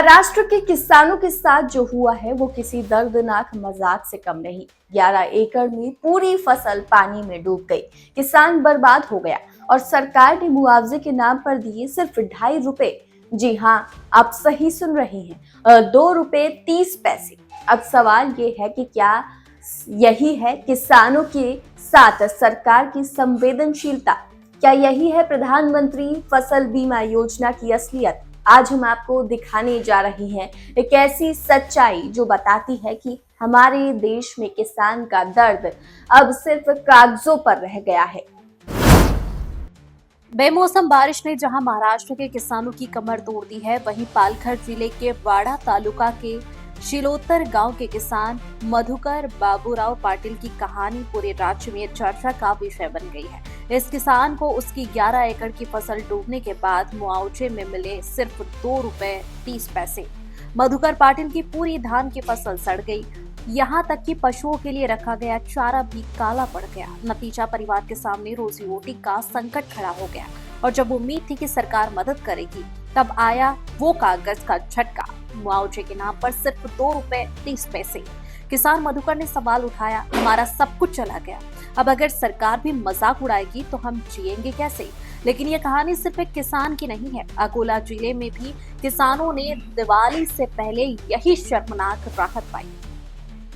महाराष्ट्र के किसानों के साथ जो हुआ है वो किसी दर्दनाक मजाक से कम नहीं। 11 एकड़ में पूरी फसल पानी में डूब गई, किसान बर्बाद हो गया और सरकार ने मुआवजे के नाम पर दिए सिर्फ 2.5 रुपए। जी हाँ, आप सही सुन रहे हैं, 2 रुपए 30 पैसे। अब सवाल ये है कि क्या यही है किसानों के साथ सरकार की संवेदनशीलता? क्या यही है प्रधानमंत्री फसल बीमा योजना की असलियत? आज हम आपको दिखाने जा रहे हैं एक ऐसी सच्चाई जो बताती है कि हमारे देश में किसान का दर्द अब सिर्फ कागजों पर रह गया है। बेमौसम बारिश ने जहां महाराष्ट्र के किसानों की कमर तोड़ दी है, वहीं पालघर जिले के वाड़ा तालुका के शिलोत्तर गांव के किसान मधुकर बाबूराव पाटिल की कहानी पूरे राज्य में चर्चा का विषय बन गई है। इस किसान को उसकी 11 एकड़ की फसल डूबने के बाद मुआवजे में मिले सिर्फ 2 रुपए 30 पैसे। मधुकर पाटिल की पूरी धान की फसल सड़ गई, यहाँ तक कि पशुओं के लिए रखा गया चारा भी काला पड़ गया। नतीजा परिवार के सामने रोजी रोटी का संकट खड़ा हो गया और जब उम्मीद थी कि सरकार मदद करेगी, तब आया वो कागज का झटका। मुआवजे के नाम पर सिर्फ 2 रुपए 30 पैसे। किसान मधुकर ने सवाल उठाया, हमारा सब कुछ चला गया, अब अगर सरकार भी मजाक उड़ाएगी तो हम जिएंगे कैसे? लेकिन ये कहानी सिर्फ एक किसान की नहीं है। अकोला जिले में भी किसानों ने दिवाली से पहले यही शर्मनाक राहत पाई।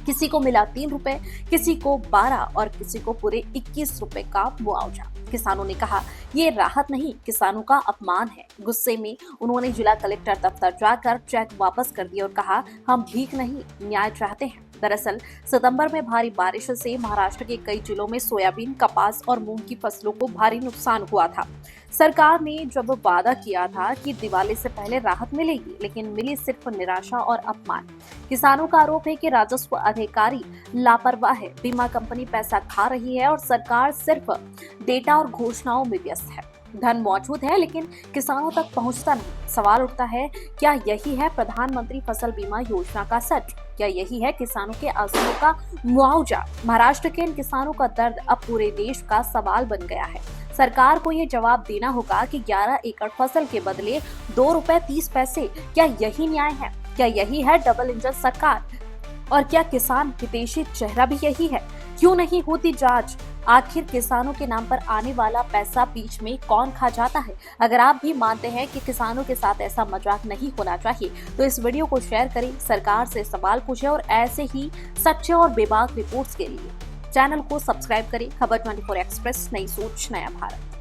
किसी को मिला 3 रुपए, किसी को 12 और किसी को पूरे 21 रुपए का मुआवजा। किसानों ने कहा, ये राहत नहीं, किसानों का अपमान है। गुस्से में उन्होंने जिला कलेक्टर दफ्तर जाकर चेक वापस कर दिया और कहा, हम भीख नहीं, न्याय चाहते हैं। दरअसल सितंबर में भारी बारिश से महाराष्ट्र के कई जिलों में सोयाबीन, कपास और मूंग की फसलों को भारी नुकसान हुआ था। सरकार ने जब वादा किया था कि दिवाली से पहले राहत मिलेगी, लेकिन मिली सिर्फ निराशा और अपमान। किसानों का आरोप है कि राजस्व अधिकारी लापरवाह है, बीमा कंपनी पैसा खा रही है और सरकार सिर्फ डेटा और घोषणाओं में व्यस्त है। धन मौजूद है लेकिन किसानों तक पहुंचता नहीं। सवाल उठता है, क्या यही है प्रधानमंत्री फसल बीमा योजना का सच? क्या यही है किसानों के आंसुओं का मुआवजा? महाराष्ट्र के इन किसानों का दर्द अब पूरे देश का सवाल बन गया है। सरकार को ये जवाब देना होगा कि 11 एकड़ फसल के बदले 2 रुपए 30 पैसे, क्या यही न्याय है? क्या यही है डबल इंजन सरकार? और क्या किसान हितैषी चेहरा भी यही है? क्यों नहीं होती जांच? आखिर किसानों के नाम पर आने वाला पैसा बीच में कौन खा जाता है? अगर आप भी मानते हैं कि किसानों के साथ ऐसा मजाक नहीं होना चाहिए, तो इस वीडियो को शेयर करें, सरकार से सवाल पूछें और ऐसे ही सच्चे और बेबाक रिपोर्ट्स के लिए चैनल को सब्सक्राइब करें। खबर 24 एक्सप्रेस, नई सोच, नया भारत।